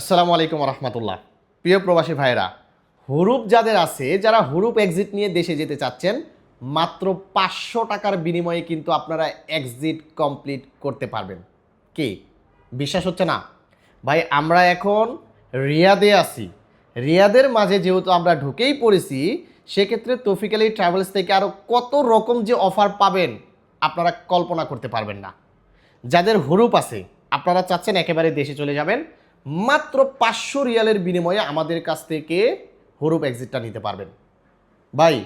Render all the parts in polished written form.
আসসালামু আলাইকুম রহমতুল্লাহ। প্রিয় প্রবাসী ভাইরা, হুরুপ যাদের আছে, যারা হুরুপ এক্সিট নিয়ে দেশে যেতে চাচ্ছেন, মাত্র 500 টাকার বিনিময়ে কিন্তু আপনারা এক্সিট কমপ্লিট করতে পারবেন। কি বিশ্বাস হচ্ছে না ভাই? আমরা এখন রিয়াদে আছি। রিয়াদের মাঝে যেহেতু আমরা ঢুকেই পড়েছি, সেক্ষেত্রে তৌফিক আলী ট্রাভেলস থেকে আরও কত রকম যে অফার পাবেন আপনারা কল্পনা করতে পারবেন না। যাদের হুরুপ আছে, আপনারা চাচ্ছেন একেবারে দেশে চলে যাবেন, মাত্র 500 রিয়ালের বিনিময়ে আমাদের কাছ থেকে হুরুপ এক্সিটটা নিতে পারবেন। ভাই,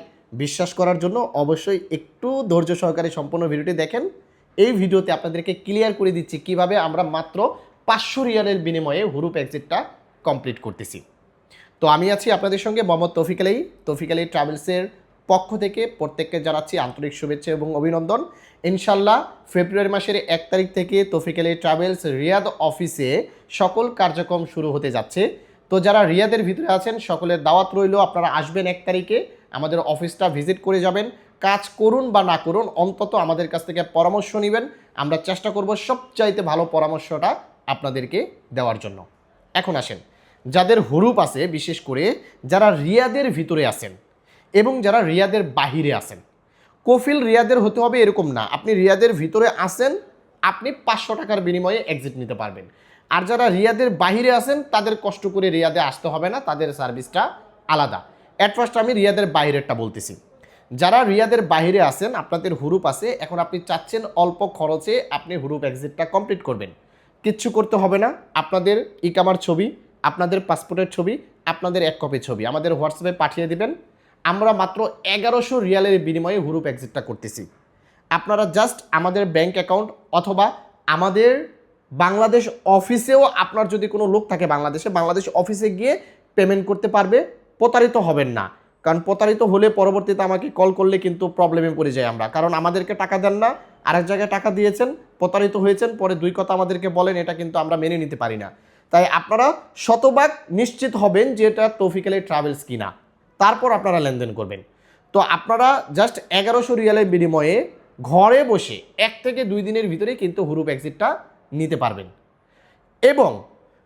বিশ্বাস করার জন্য অবশ্যই একটু ধৈর্য সহকারে সম্পূর্ণ ভিডিওটি দেখেন। এই ভিডিওতে আপনাদেরকে ক্লিয়ার করে দিচ্ছি কিভাবে আমরা মাত্র 500 রিয়ালের বিনিময়ে হুরুপ এক্সিটটা কমপ্লিট করতেছি। তো আমি আছি আপনাদের সঙ্গে মোহাম্মদ তৌফিক আলী ট্রাভেলসের পক্ষ থেকে প্রত্যেককে জানাচ্ছি আন্তরিক শুভেচ্ছা এবং অভিনন্দন। ইনশাল্লাহ ফেব্রুয়ারি মাসের 1 তারিখ থেকে তৌফিক আলী ট্রাভেলস রিয়াদ অফিসে সকল কার্যক্রম শুরু হতে যাচ্ছে। তো যারা রিয়াদের ভিতরে আছেন সকলের দাওয়াত রইল, আপনারা আসবেন 1 তারিখে, আমাদের অফিসটা ভিজিট করে যাবেন। কাজ করুন বা না করুন, অন্তত আমাদের কাছ থেকে পরামর্শ নেবেন। আমরা চেষ্টা করব সবচাইতে ভালো পরামর্শটা আপনাদেরকে দেওয়ার জন্য। এখন আসেন, যাদের হুরুপ আছে, বিশেষ করে যারা রিয়াদের ভিতরে আছেন এবং যারা রিয়াদের বাহিরে আছেন, কফিল রিয়াদের হতে হবে এরকম না। আপনি রিয়াদের ভিতরে আসেন, আপনি 500 টাকার বিনিময়ে এক্সিট নিতে পারবেন। আর যারা রিয়াদের বাহিরে আছেন তাদের কষ্ট করে রিয়াদে আসতে হবে না, তাদের সার্ভিসটা আলাদা। অ্যাট ফার্স্ট আমি রিয়াদের বাহিরেরটা বলতেছি। যারা রিয়াদের বাহিরে আছেন, আপনাদের হুরুপ আছে, এখন আপনি চাচ্ছেন অল্প খরচে আপনি হুরুপ এক্সিটটা কমপ্লিট করবেন। কিচ্ছু করতে হবে না। আপনাদের ইকামার ছবি, আপনাদের পাসপোর্টের ছবি, আপনাদের 1 কপি ছবি আমাদের হোয়াটসঅ্যাপে পাঠিয়ে দিবেন। আমরা মাত্র 1100 রিয়ালের বিনিময়ে হুরুপ এক্সিটটা করতেছি। আপনারা জাস্ট আমাদের ব্যাংক অ্যাকাউন্ট অথবা আমাদের বাংলাদেশ অফিসেও আপনার যদি কোনো লোক থাকে বাংলাদেশ অফিসে গিয়ে পেমেন্ট করতে পারবে। প্রতারিত হবেন না, কারণ প্রতারিত হলে পরবর্তীতে আমাকে কল করলে কিন্তু প্রবলেমে পড়ে যাই আমরা। কারণ আমাদেরকে টাকা দেন না, আরেক জায়গায় টাকা দিয়েছেন, প্রতারিত হয়েছেন, পরে 2 কথা আমাদেরকে বলেন, এটা কিন্তু আমরা মেনে নিতে পারি না। তাই আপনারা শতভাগ নিশ্চিত হবেন যে এটা তৌফিক আলী ট্রাভেলস কিনা, তারপর আপনারা লেনদেন করবেন। তো আপনারা জাস্ট 1100 রিয়ালের বিনিময়ে ঘরে বসে 1 থেকে 2 দিনের ভিতরে কিন্তু হুরুপ এক্সিটটা নিতে পারবেন। এবং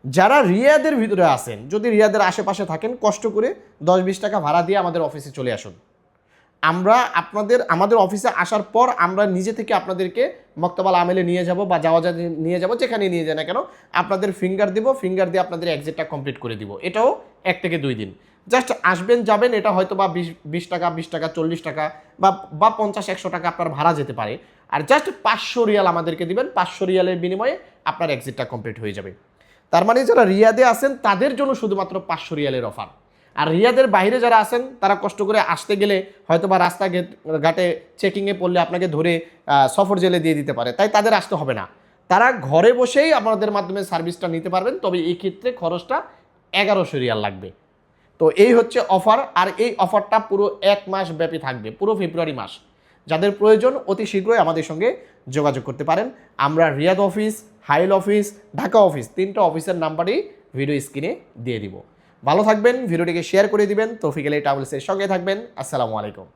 যারা রিয়াদের ভিতরে আছেন, যদি রিয়াদের আশেপাশে থাকেন, কষ্ট করে 10-20 টাকা ভাড়া দিয়ে আমাদের অফিসে চলে আসুন। আমরা আমাদের অফিসে আসার পর আমরা নিজে থেকে আপনাদেরকে মক্তবাল আমেলে নিয়ে যাব বা যাওয়া নিয়ে যাব, যেখানে নিয়ে যায় না কেন, আপনাদের ফিঙ্গার দিয়ে আপনাদের এক্সিটটা কমপ্লিট করে দিব। এটাও 1 থেকে 2 দিন। জাস্ট আসবেন যাবেন, এটা হয়তো বা 20 টাকা, 20 টাকা, 40 টাকা বা 50-100 টাকা আপনার ভাড়া যেতে পারে। আর জাস্ট 500 রিয়াল আমাদেরকে দিবেন, 500 রিয়ালের বিনিময়ে আপনার এক্সিটটা কমপ্লিট হয়ে যাবে। তার মানে যারা রিয়াদে আছেন তাদের জন্য শুধুমাত্র 500 রিয়ালের অফার। আর রিয়াদের বাইরে যারা আছেন তারা কষ্ট করে আসতে গেলে হয়তো বা রাস্তাঘাটে চেকিংয়ে পড়লে আপনাকে ধরে সফর জেলে দিয়ে দিতে পারে, তাই তাদের আসতে হবে না। তারা ঘরে বসেই আমাদের মাধ্যমে সার্ভিসটা নিতে পারবেন। তবে এই ক্ষেত্রে খরচটা 1100 রিয়াল লাগবে। তো এই হচ্ছে অফার। আর এই অফারটা পুরো 1 মাস ব্যাপী থাকবে, পুরো ফেব্রুয়ারি মাস। যাদের প্রয়োজন অতি শীঘ্রই আমাদের সঙ্গে যোগাযোগ করতে পারেন। আমরা Riyadh office, Hail office, Dhaka office, 3টা অফিসের নাম্বারই ভিডিও স্ক্রিনে দিয়ে দিব। ভালো থাকবেন, ভিডিওটিকে শেয়ার করে দিবেন, তৌফিক আলী ট্রাভেলসের সঙ্গে থাকবেন। আসসালামু আলাইকুম।